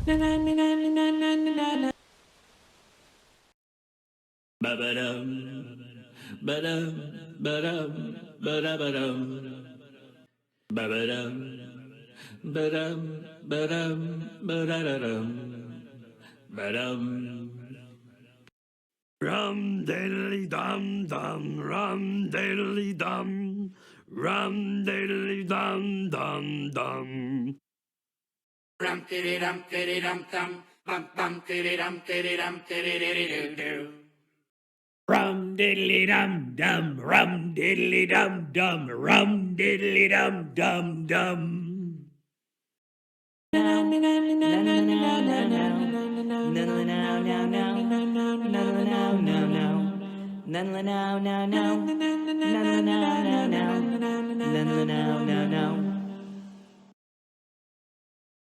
Ba-ba-dum, ba-dum, ba-dum, ba-da-ba-dum. Ba-ba-dum, ba-dum, ba-dum, ba-da-da-dum. Ba-dum. Rum diddly dum dum, rum diddly dum, rum diddly dum dum dum. Rum tiddy dum tiddy dum dum, bum bum tiddy dum tiddy doo doo. Rum diddly dum dum, rum diddly dum dum, rum diddly dum dum dum.